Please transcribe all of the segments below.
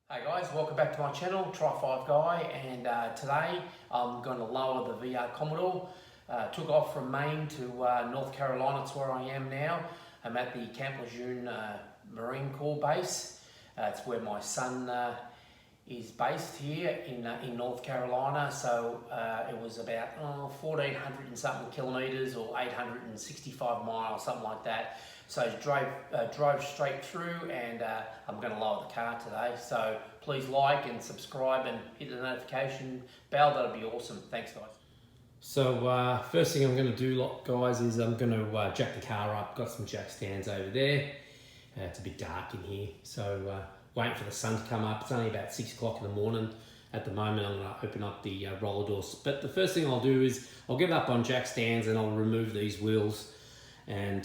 Hey guys, welcome back to my channel, Try5 Guy, and today I'm going to lower the VR Commodore. Took off from Maine to North Carolina. It's where I am now. I'm at the Camp Lejeune Marine Corps base. It's where my son is based here in North Carolina. So it was about 1,400 and something kilometres or 865 miles, something like that. So drove straight through, and I'm going to lower the car today. So please like and subscribe and hit the notification bell. That'll be awesome. Thanks, guys. So first thing I'm going to do, guys, is I'm going to jack the car up. Got some jack stands over there. It's a bit dark in here, so waiting for the sun to come up. It's only about 6 o'clock in the morning. At the moment, I'm going to open up the roller doors. But the first thing I'll do is I'll get up on jack stands and I'll remove these wheels, and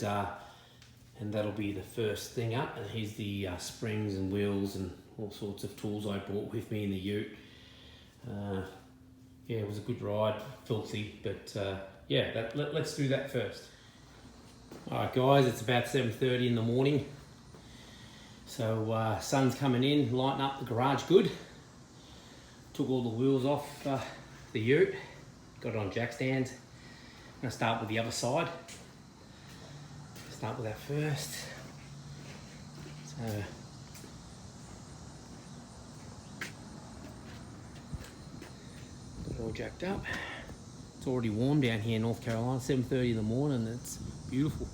that'll be the first thing up. And here's the springs and wheels and all sorts of tools I brought with me in the Ute. Yeah, it was a good ride, filthy, but yeah, let's do that first. Alright guys, it's about 7:30 in the morning. So sun's coming in, lighting up the garage good. Took all the wheels off the Ute, got it on jack stands. I'm going to start with the other side. Start with that first. So got it all jacked up. It's already warm down here in North Carolina. 7:30 in the morning. It's beautiful.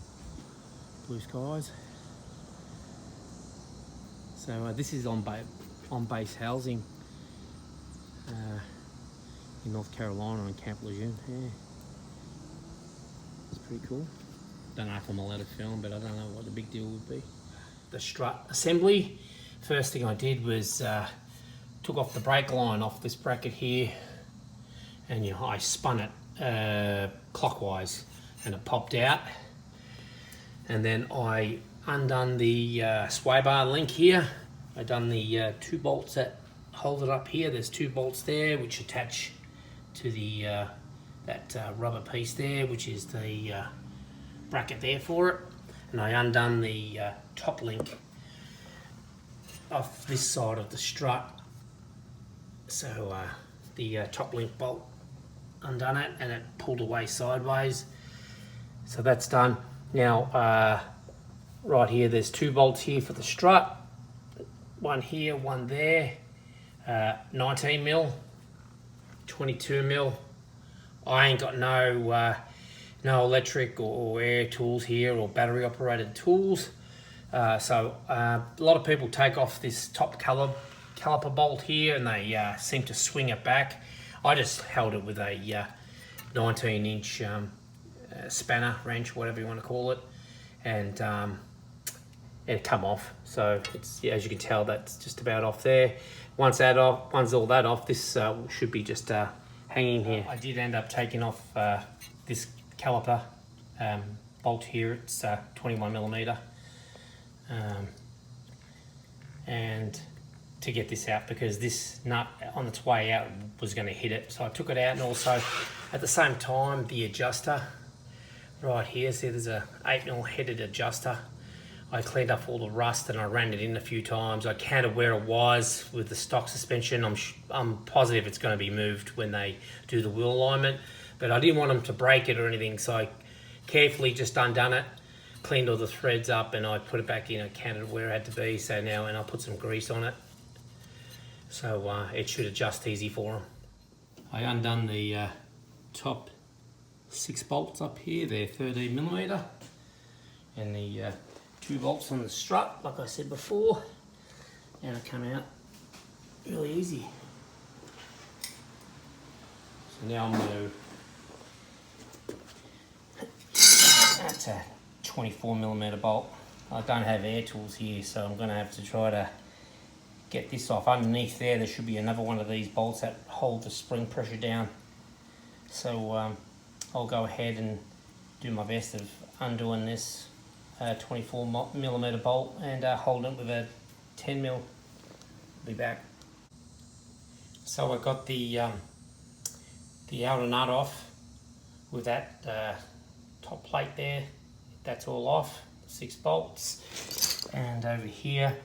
Blue skies. So this is on base housing in North Carolina on Camp Lejeune. Yeah, it's pretty cool. Don't know if I'm allowed to film, but I don't know what the big deal would be. The strut assembly. First thing I did was took off the brake line off this bracket here, and I spun it clockwise, and it popped out. And then I undone the sway bar link here. I done the 2 bolts that hold it up here. There's 2 bolts there which attach to the that rubber piece there, which is the bracket there for it. And I undone the top link off this side of the strut. So the top link bolt, undone it, and it pulled away sideways. So that's done. Now right here there's 2 bolts here for the strut. One here, one there. 19 mil, 22 mil. I ain't got no electric or air tools here or battery operated tools. So a lot of people take off this top caliper bolt here, and they seem to swing it back. I just held it with a 19-inch spanner, wrench, whatever you want to call it, and it come off. So it's, yeah, as you can tell, that's just about off there. Once all that off, this should be just hanging here. I did end up taking off this caliper bolt here. It's 21 millimeter, and to get this out, because this nut on its way out was going to hit it, so I took it out. And also at the same time, the adjuster right here, see there's a 8mm headed adjuster. I cleaned up all the rust and I ran it in a few times. I counted where it was with the stock suspension. I'm positive it's going to be moved when they do the wheel alignment, but I didn't want them to break it or anything, so I carefully just undone it, cleaned all the threads up, and I put it back in. I counted where it had to be. So now, and I'll put some grease on it, so it should adjust easy for them. I undone the top 6 bolts up here. They're 13 millimeter, and the 2 bolts on the strut, like I said before, and it come out really easy. So now I'm going to, that's a 24 millimeter bolt. I don't have air tools here, so I'm going to have to try to get this off. Underneath there should be another one of these bolts that hold the spring pressure down. So I'll go ahead and do my best of undoing this 24 millimeter bolt and hold it with a 10 mil. Be back. So I got the outer nut off with that top plate there. That's all off. 6 bolts, and over here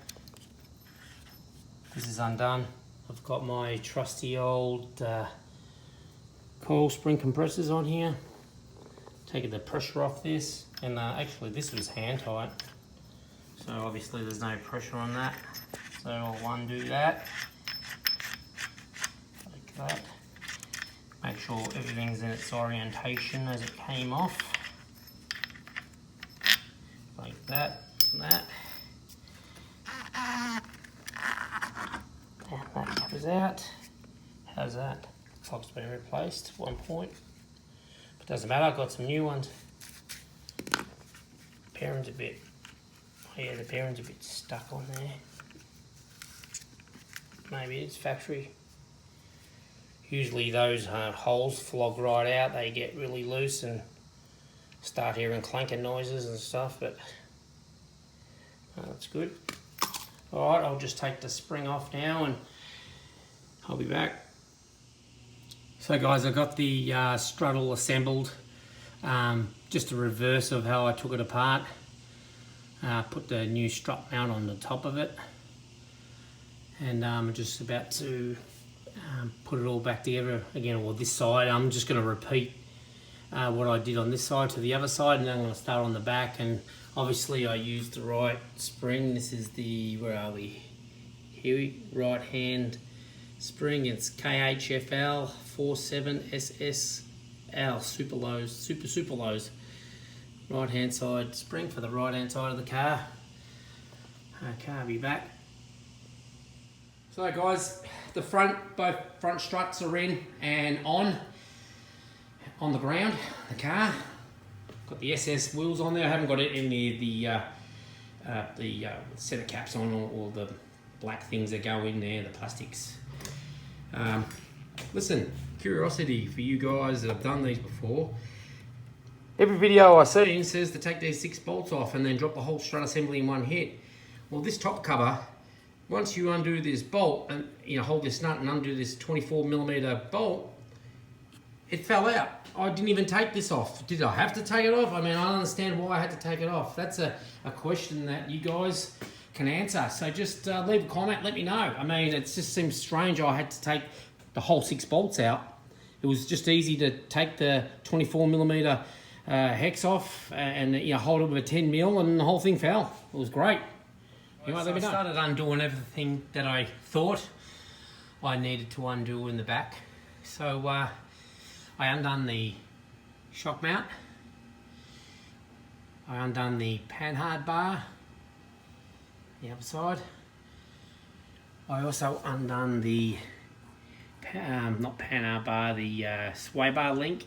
this is undone. I've got my trusty old coil spring compressors on here, taking the pressure off this, and actually this was hand tight, so obviously there's no pressure on that, so I'll undo that like that, make sure everything's in its orientation as it came off, like that and that, and that covers out. How's that? Looks like it's been replaced at one point, but doesn't matter, I've got some new ones. Bearing's a bit, oh yeah, the bearing's a bit stuck on there. Maybe it's factory. Usually those holes flog right out, they get really loose and start hearing clanking noises and stuff, but that's good. Alright, I'll just take the spring off now and I'll be back. So guys, I got the strut all assembled, just a reverse of how I took it apart. Put the new strut mount on the top of it, and I'm just about to put it all back together again. Or this side, I'm just going to repeat what I did on this side to the other side, and then I'm going to start on the back. And obviously I used the right spring. This is the, where are we? Here, right hand spring. It's KHFL 47SSL super lows, super lows. Right hand side spring for the right hand side of the car. Okay, I'll be back. So guys, the both front struts are in and on the ground, the car. Got the SS wheels on there. I haven't got it in the center caps on, or the black things that go in there, the plastics. Listen, curiosity for you guys that have done these before. Every video I see says to take these 6 bolts off and then drop the whole strut assembly in one hit. Well, this top cover, once you undo this bolt and hold this nut and undo this 24mm bolt, it fell out. I didn't even take this off. Did I have to take it off? I mean, I don't understand why I had to take it off. That's a question that you guys can answer. So just leave a comment, let me know. I mean, it just seems strange I had to take the whole 6 bolts out. It was just easy to take the 24mm hex off and hold it with a 10mm and the whole thing fell. It was great. Anyway, so I started undoing everything that I thought I needed to undo in the back. So I undone the shock mount. I undone the panhard bar, the other side. I also undone the, not panhard bar, the sway bar link,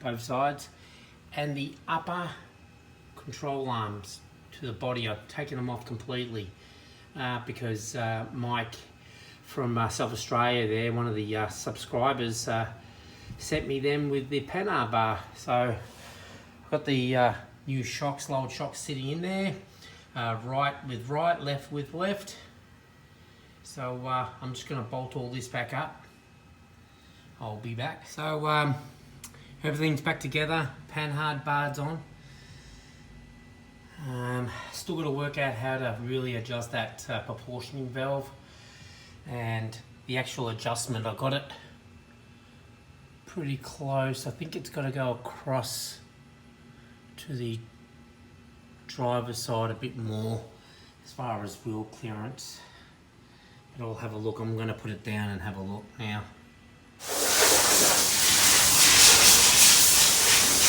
both sides, and the upper control arms to the body. I've taken them off completely because Mike from South Australia there, one of the subscribers, sent me them with the panhard bar. So I've got the new shocks, lowered shocks sitting in there, right with right, left with left. So I'm just going to bolt all this back up. I'll be back. So everything's back together, panhard bar's on. Still got to work out how to really adjust that proportioning valve and the actual adjustment. I got it pretty close. I think it's got to go across to the driver's side a bit more as far as wheel clearance. But I'll have a look. I'm going to put it down and have a look now. So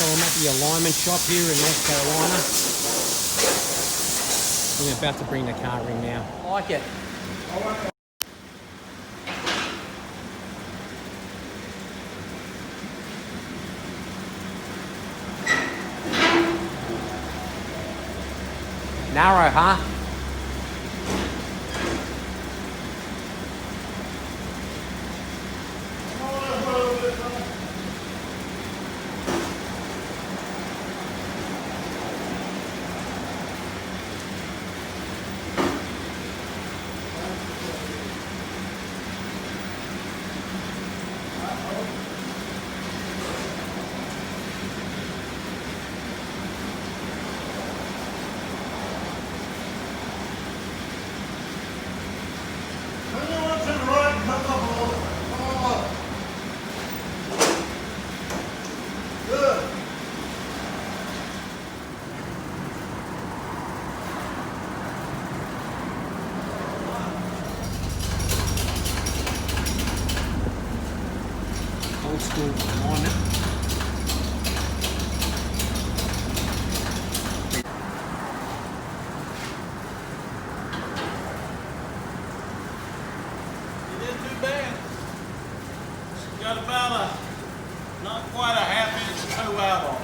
I'm at the alignment shop here in North Carolina. I'm about to bring the car in now. I like it. Narrow, huh? school alignment. It isn't too bad. It's got about not quite a half-inch toe out on it.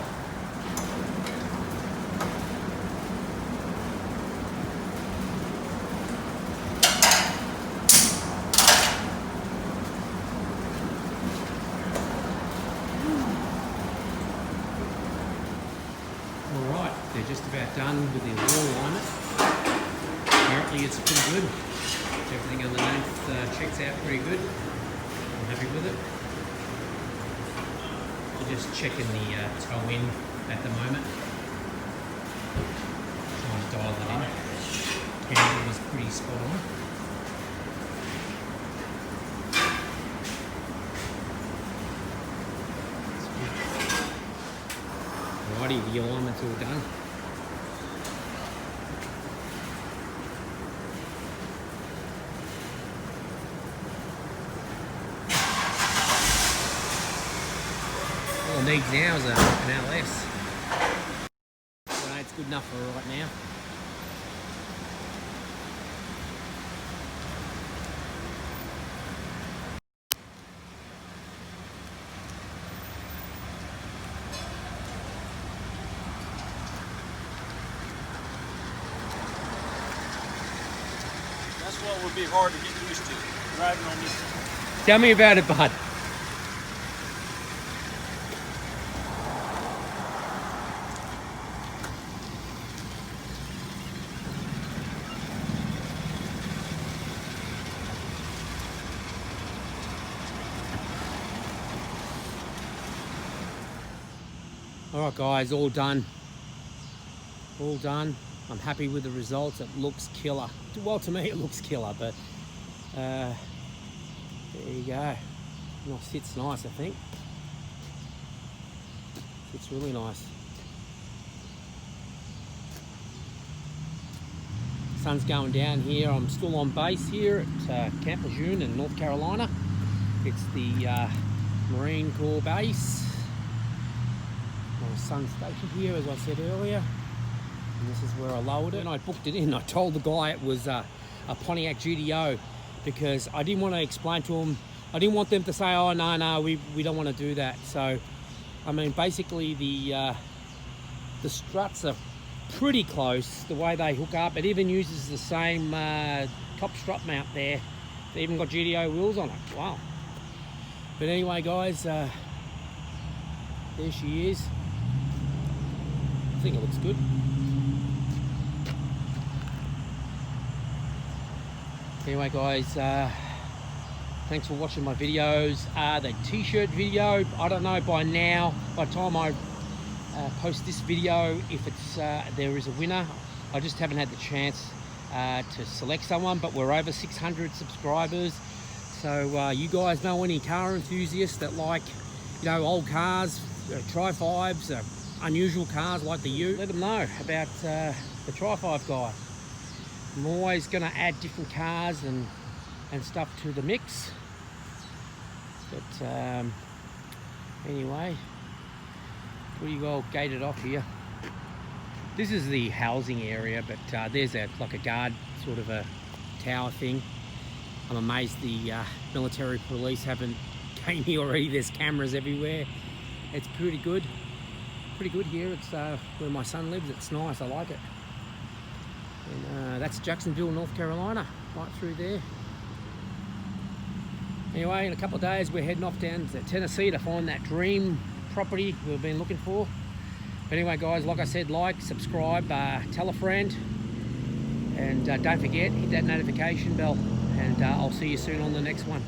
Alright, they're just about done with the wall alignment. Apparently it's pretty good. Everything underneath checks out pretty good. I'm happy with it. We're just checking the toe in at the moment. Trying to dial that in. Camera was pretty spot on. Alrighty, the alignment's all done. All it needs now is an LS. So it's good enough for right now. That's what would be hard to get used to, driving on this. Tell me about it, bud. Alright guys, all done. All done. I'm happy with the results. It looks killer. Well, to me it looks killer, but there you go. Sits nice, I think. It's really nice. Sun's going down here. I'm still on base here at Camp Lejeune in North Carolina. It's the Marine Corps base. My son's stationed here, as I said earlier. And this is where I lowered it. And I booked it in. I told the guy it was a Pontiac GDO because I didn't want to explain to him. I didn't want them to say, oh, no, we don't want to do that. So, I mean, basically the struts are pretty close, the way they hook up. It even uses the same top strut mount there. They even got GDO wheels on it. Wow. But anyway, guys, there she is. I think it looks good. Anyway, guys, thanks for watching my videos. The t-shirt video, I don't know by now, by the time I post this video, if it's there is a winner. I just haven't had the chance to select someone, but we're over 600 subscribers. So you guys know any car enthusiasts that like, old cars, Tri-5s, unusual cars like the Ute, let them know about the Tri-5 guy. I'm always going to add different cars and stuff to the mix. But anyway, pretty well gated off here. This is the housing area, but there's like a guard sort of a tower thing. I'm amazed the military police haven't came here already. There's cameras everywhere. It's pretty good here. It's where my son lives. It's nice, I like it. And that's Jacksonville, North Carolina, right through there. Anyway, in a couple of days we're heading off down to Tennessee to find that dream property we've been looking for. But anyway, guys, like I said, like, subscribe, tell a friend, and don't forget, hit that notification bell, and I'll see you soon on the next one.